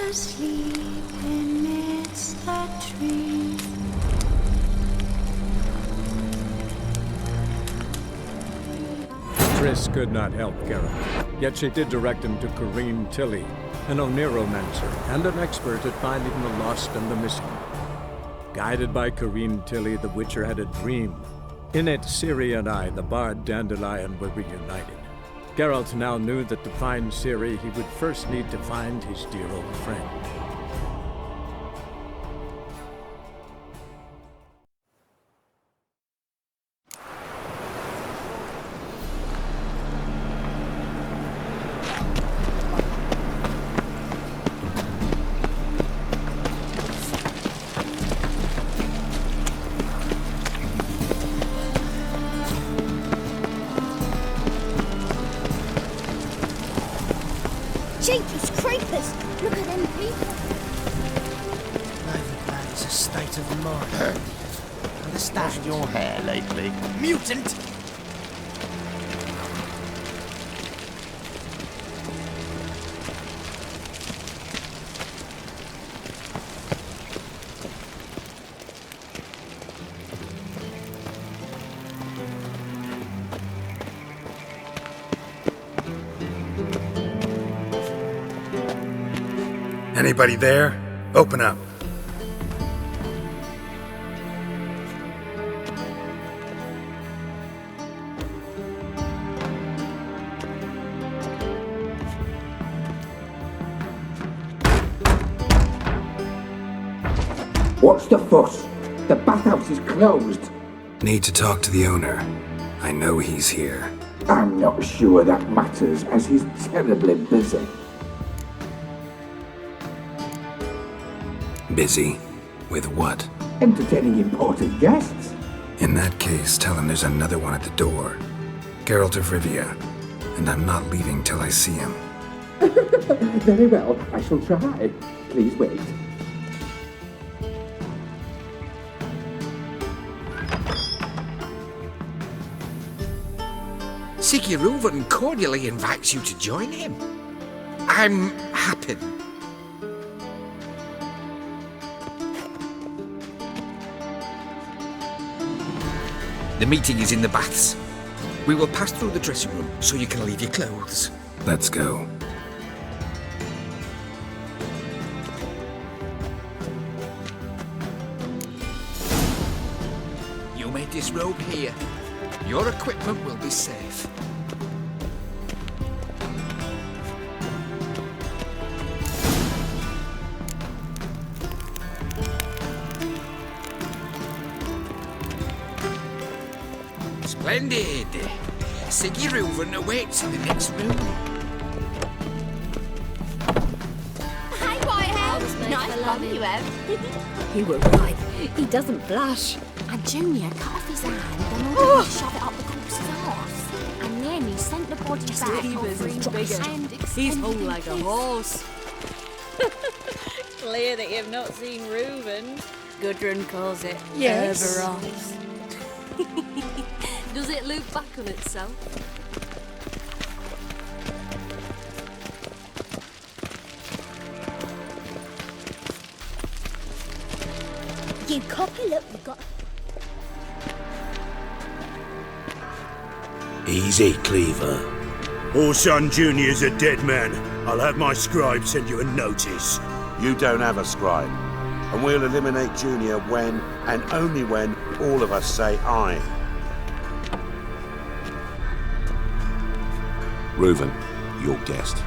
asleep amidst the trees. Triss could not help Geralt, yet she did direct him to Corrine Tilly, an Oniromancer and an expert at finding the lost and the missing. Guided by Corrine Tilly, the Witcher had a dream. In it, Ciri and I, the bard Dandelion, were reunited. Geralt now knew that to find Ciri, he would first need to find his dear old friend. Jeepers creepers! Look at them people! That is a state of mind. Understand? Your hair lately. Mutant! Anybody there? Open up. What's the fuss? The bathhouse is closed. Need to talk to the owner. I know he's here. I'm not sure that matters, as he's terribly busy. Busy? With what? Entertaining important guests. In that case, tell him there's another one at the door. Geralt of Rivia. And I'm not leaving till I see him. Very well, I shall try. Please wait. Sigurd cordially invites you to join him. I'm happy. The meeting is in the baths. We will pass through the dressing room so you can leave your clothes. Let's go. You may disrobe here. Your equipment will be safe. Splendid! Sigurd awaits in the next room. Hi, Whitehead! Nice bum you have. You were right. He doesn't blush. And Junior cut off his hand and ordered me to shove it up the corpse's arse. And then he sent the body back Sleevers offering is bigger. and He's extended hung like a kiss. horse. Clear that you've not seen Reuven. Gudrun calls it Cerberus. Does it loop back on itself? You copy, look, we've got... Easy, Cleaver. Orson Jr.'s a dead man. I'll have my scribe send you a notice. You don't have a scribe. And we'll eliminate Junior when, and only when, all of us say aye. Reuven, your guest.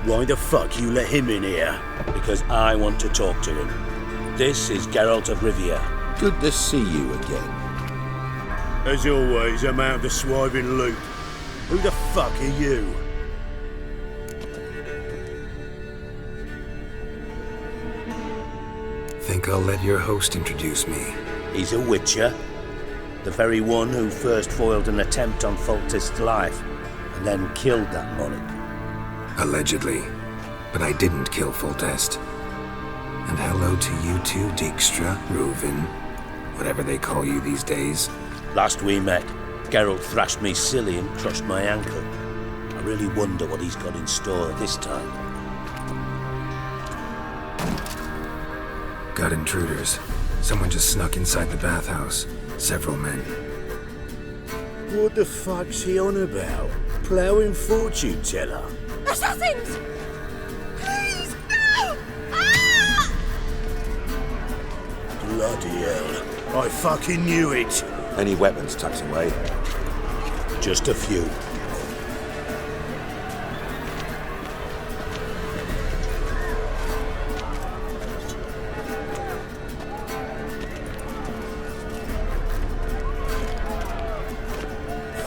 Why the fuck you let him in here? Because I want to talk to him. This is Geralt of Rivia. Good to see you again. As always, I'm out of the swiving loop. Who the fuck are you? Think I'll let your host introduce me. He's a witcher. The very one who first foiled an attempt on Foltest's life, and then killed that monarch. Allegedly. But I didn't kill Foltest. And hello to you too, Dijkstra, Reuven, whatever they call you these days. Last we met, Geralt thrashed me silly and crushed my ankle. I really wonder what he's got in store this time. Got intruders. Someone just snuck inside the bathhouse. Several men. What the fuck's he on about? Ploughing fortune teller? Assassins! Please, no! Ah! Bloody hell. I fucking knew it. Any weapons tucked away? Just a few.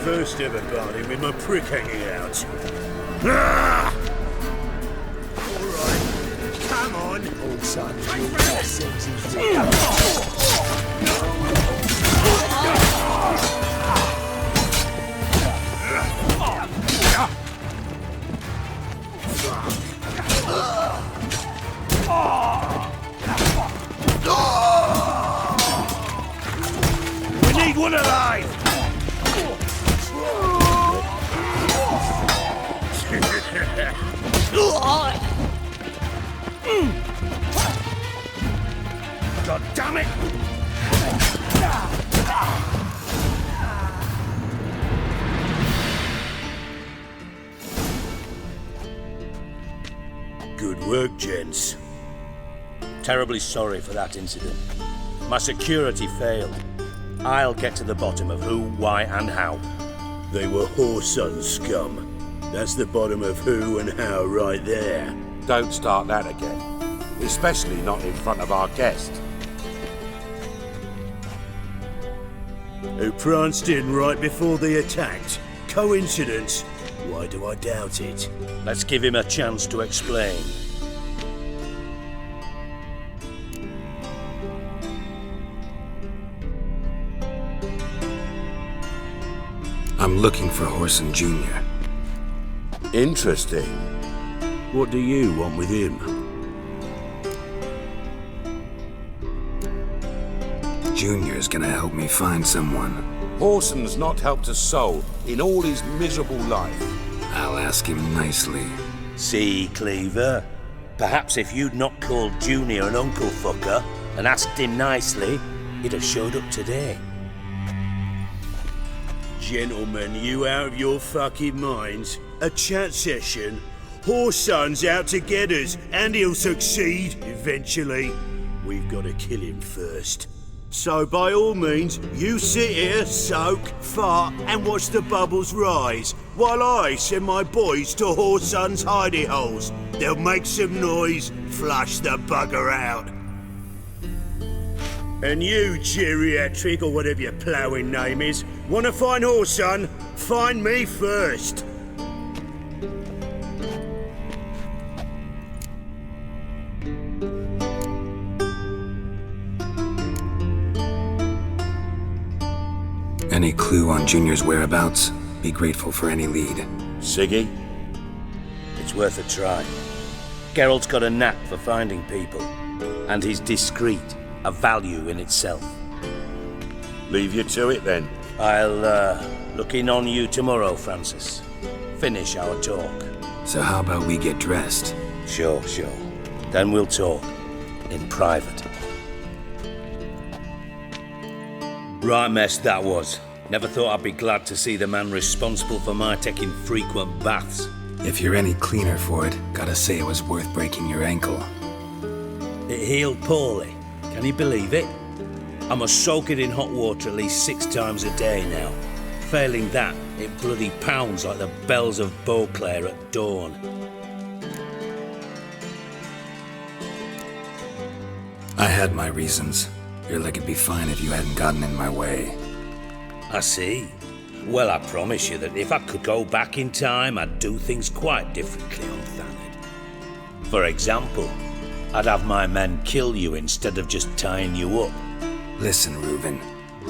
First ever party with my prick hanging out. Ah! All right, come on. All sons, we need one alive. God damn it! Good work, gents. Terribly sorry for that incident. My security failed. I'll get to the bottom of who, why, and how. They were whoreson scum. That's the bottom of who and how right there. Don't start that again. Especially not in front of our guest. Who pranced in right before they attacked. Coincidence? Why do I doubt it? Let's give him a chance to explain. I'm looking for Whoreson Jr. Interesting. What do you want with him? Junior's gonna help me find someone. Whoreson's not helped a soul in all his miserable life. I'll ask him nicely. See, Cleaver? Perhaps if you'd not called Junior an uncle fucker and asked him nicely, he'd have showed up today. Gentlemen, you out of your fucking minds? A chat session? Whoreson's out to get us, and he'll succeed eventually. We've got to kill him first. So by all means, you sit here, soak, fart, and watch the bubbles rise, while I send my boys to Whoreson's hidey holes. They'll make some noise, flush the bugger out. And you, geriatric, or whatever your ploughing name is, wanna find Whoreson? Find me first. Any clue on Junior's whereabouts? Be grateful for any lead. Siggy? It's worth a try. Geralt's got a knack for finding people, and he's discreet, a value in itself. Leave you to it then. I'll look in on you tomorrow, Francis. Finish our talk. So how about we get dressed? Sure. Then we'll talk. In private. Right mess that was. Never thought I'd be glad to see the man responsible for my taking frequent baths. If you're any cleaner for it, gotta say it was worth breaking your ankle. It healed poorly. Can you believe it? I must soak it in hot water at least 6 times a day now. Failing that, it bloody pounds like the bells of Beauclair at dawn. I had my reasons. Your leg would be fine if you hadn't gotten in my way. I see. Well, I promise you that if I could go back in time, I'd do things quite differently on Thanedd. For example, I'd have my men kill you instead of just tying you up. Listen, Reuven.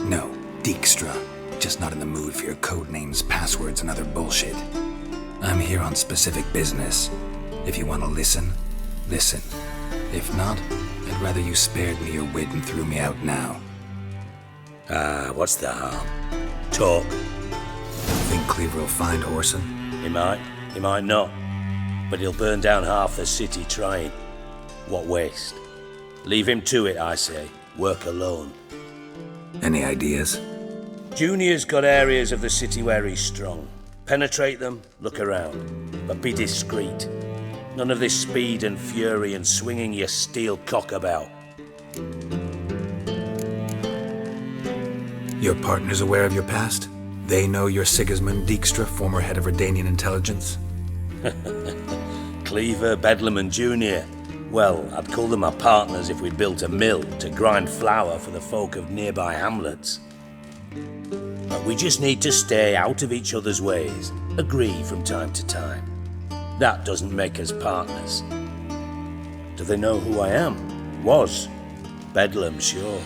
No, Dijkstra. Just not in the mood for your code names, passwords, and other bullshit. I'm here on specific business. If you want to listen, listen. If not, I'd rather you spared me your wit and threw me out now. What's the harm? Talk. Think Cleaver will find Horson? He might not. But he'll burn down half the city trying. What waste? Leave him to it, I say. Work alone. Any ideas? Junior's got areas of the city where he's strong. Penetrate them, look around. But be discreet. None of this speed and fury and swinging your steel cock about. Your partner's aware of your past? They know you're Sigismund Dijkstra, former head of Redanian intelligence? Cleaver, Bedlam and Junior. Well, I'd call them my partners if we'd built a mill to grind flour for the folk of nearby hamlets. But we just need to stay out of each other's ways, agree from time to time. That doesn't make us partners. Do they know who I am? Was. Bedlam, sure.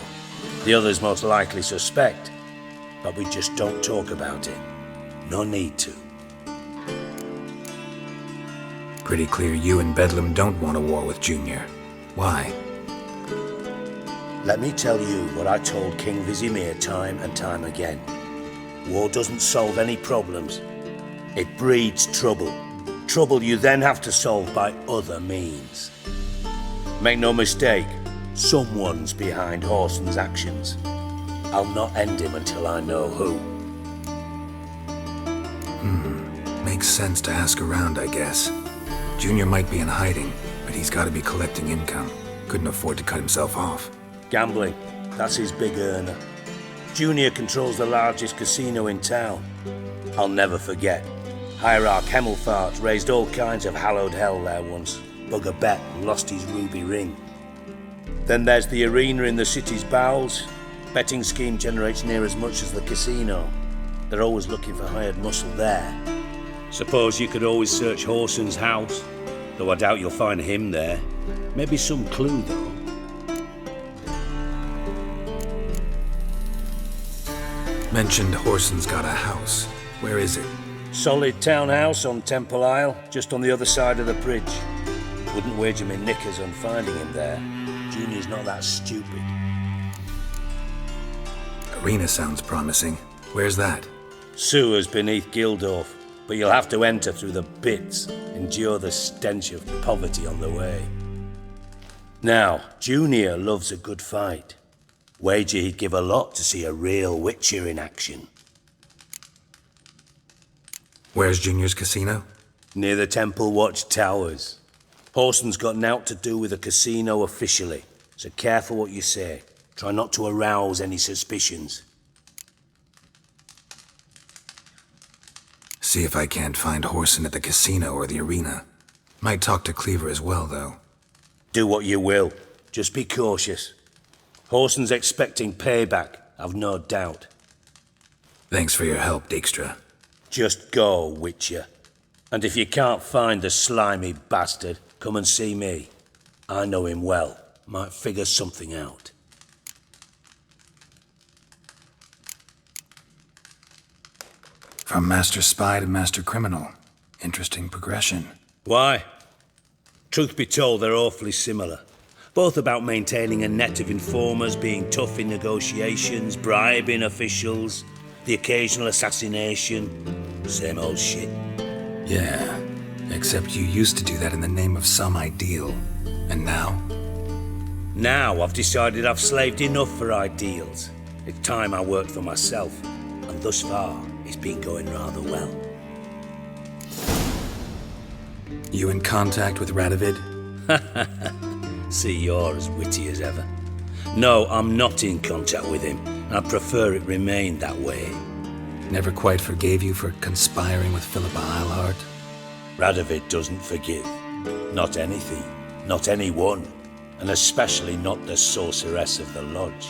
The others most likely suspect. But we just don't talk about it. No need to. Pretty clear you and Bedlam don't want a war with Junior. Why? Let me tell you what I told King Vizimir time and time again. War doesn't solve any problems. It breeds trouble. Trouble you then have to solve by other means. Make no mistake, someone's behind Horson's actions. I'll not end him until I know who. Makes sense to ask around, I guess. Junior might be in hiding, but he's got to be collecting income. Couldn't afford to cut himself off. Gambling, that's his big earner. Junior controls the largest casino in town. I'll never forget. Hierarch Hemmelfart raised all kinds of hallowed hell there once. Bugger bet and lost his ruby ring. Then there's the arena in the city's bowels. Betting scheme generates near as much as the casino. They're always looking for hired muscle there. Suppose you could always search Horson's house, though I doubt you'll find him there. Maybe some clue, though. Mentioned Horson's got a house. Where is it? Solid townhouse on Temple Isle, just on the other side of the bridge. Wouldn't wager me knickers on finding him there. Junior's not that stupid. Arena sounds promising. Where's that? Sewers beneath Gildorf, but you'll have to enter through the bits, endure the stench of poverty on the way. Now, Junior loves a good fight. Wager he'd give a lot to see a real Witcher in action. Where's Junior's casino? Near the Temple Watch Towers. Horson's got nought to do with the casino officially, so careful what you say. Try not to arouse any suspicions. See if I can't find Horson at the casino or the arena. Might talk to Cleaver as well, though. Do what you will. Just be cautious. Horson's expecting payback, I've no doubt. Thanks for your help, Dijkstra. Just go, Witcher. And if you can't find the slimy bastard, come and see me. I know him well. Might figure something out. From Master Spy to Master Criminal. Interesting progression. Why? Truth be told, they're awfully similar. Both about maintaining a net of informers, being tough in negotiations, bribing officials, the occasional assassination. Same old shit. Yeah, except you used to do that in the name of some ideal. And now? Now I've decided I've slaved enough for ideals. It's time I worked for myself. And thus far, it's been going rather well. You in contact with Radovid? See, you're as witty as ever. No, I'm not in contact with him. I prefer it remain that way. Never quite forgave you for conspiring with Philippa Eilhart? Radovid doesn't forgive. Not anything. Not anyone. And especially not the sorceress of the lodge.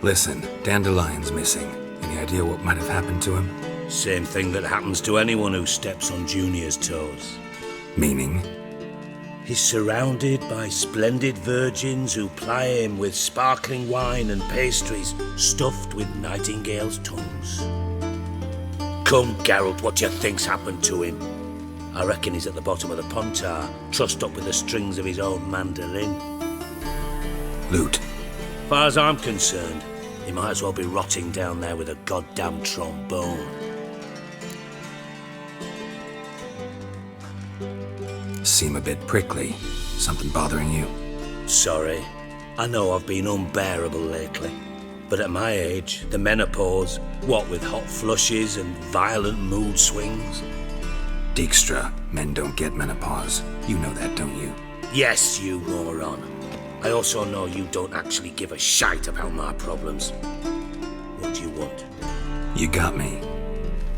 Listen, Dandelion's missing. Any idea what might have happened to him? Same thing that happens to anyone who steps on Junior's toes. Meaning? He's surrounded by splendid virgins who ply him with sparkling wine and pastries stuffed with nightingales' tongues. Come, Geralt, what do you think's happened to him? I reckon he's at the bottom of the Pontar, trussed up with the strings of his own mandolin. Loot. Far as I'm concerned, He might as well be rotting down there with a goddamn trombone. Seem a bit prickly. Something bothering you? Sorry. I know I've been unbearable lately. But at my age, the menopause, what with hot flushes and violent mood swings. Dijkstra, men don't get menopause. You know that, don't you? Yes, you moron. I also know you don't actually give a shite about my problems. What do you want? You got me.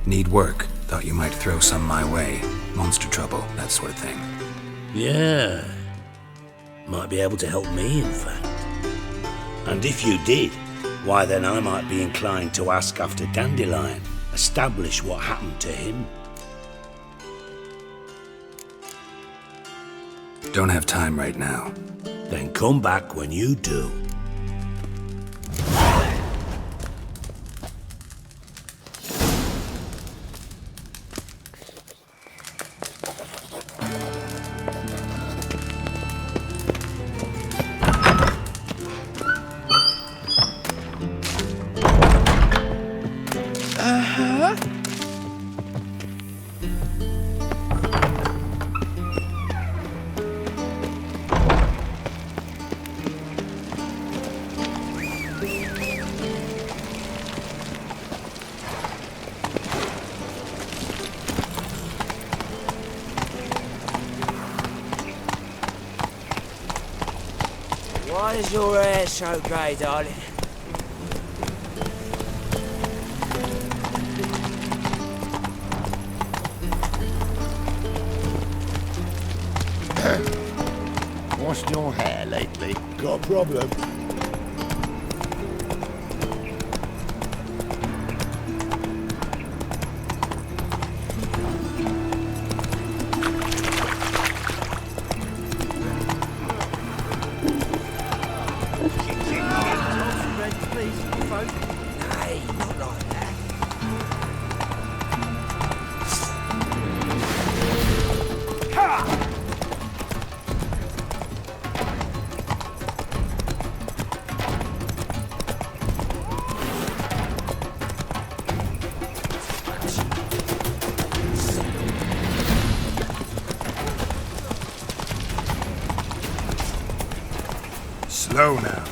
Need work. Thought you might throw some my way. Monster trouble, that sort of thing. Yeah. Might be able to help me, in fact. And if you did, why then I might be inclined to ask after Dandelion, establish what happened to him. Don't have time right now. Then come back when you do. Why is your hair so grey, darling? Washed your hair lately? Got a problem? Slow now.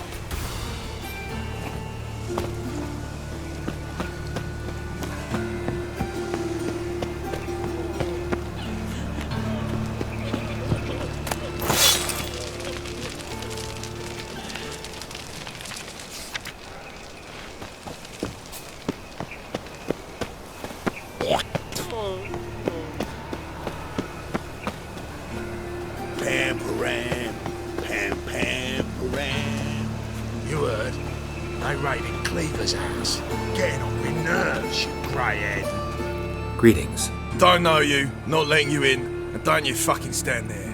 Pam-param, pam-pam-param. You heard? They raided Cleaver's house. Getting on my nerves, you grey-head. Greetings. Don't know you, not letting you in, and don't you fucking stand there.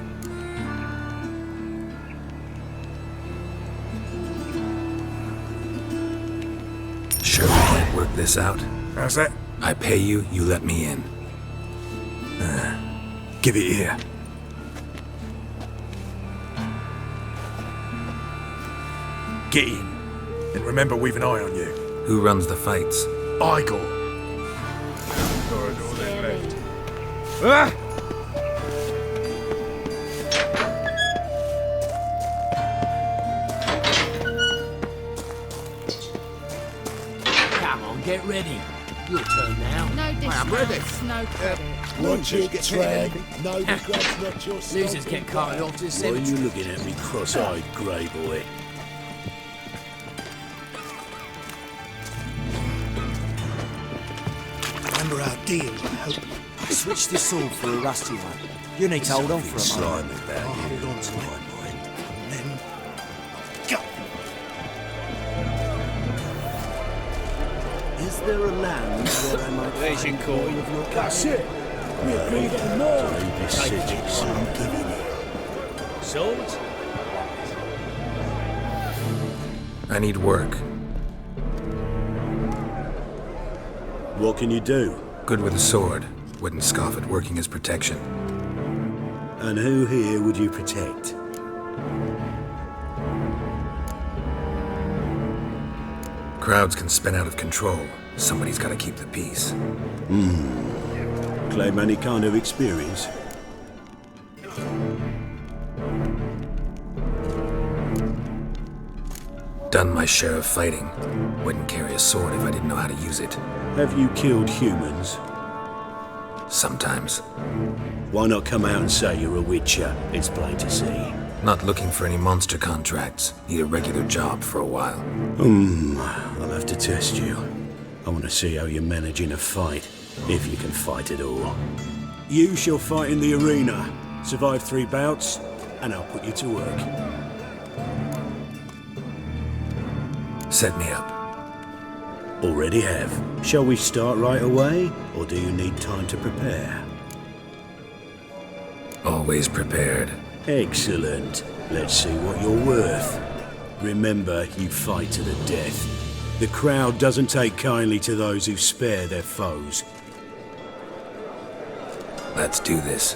Sure we can't work this out? How's that? I pay you, you let me in. Give it here. Get in. And remember, we've an eye on you. Who runs the fights? Igor. Ah! Come on, get ready. Your turn now. No discounts, no credit. Watch it, Tran. No regrets, not your style. Losers get carted off to the Why are cemetery. you looking at me cross-eyed, grey boy? Remember our deal, I hope. I switched this sword for a rusty one. You need to hold on for a Slime moment. about I'll you, hold on to to my it. mind. Then go. Is there a land where I might find all of your That's it. We agreed on more. I'm giving it. Swords? I need work. What can you do? Good with a sword. Wouldn't scoff at working as protection. And who here would you protect? Crowds can spin out of control. Somebody's gotta keep the peace. Claim any kind of experience? Done my share of fighting. Wouldn't carry a sword if I didn't know how to use it. Have you killed humans? Sometimes. Why not come out and say you're a witcher? It's plain to see. Not looking for any monster contracts. Need a regular job for a while. I'll have to test you. I want to see how you manage in a fight, if you can fight at all. You shall fight in the arena. Survive 3 bouts, and I'll put you to work. Set me up. Already have. Shall we start right away, or do you need time to prepare? Always prepared. Excellent. Let's see what you're worth. Remember, you fight to the death. The crowd doesn't take kindly to those who spare their foes. Let's do this.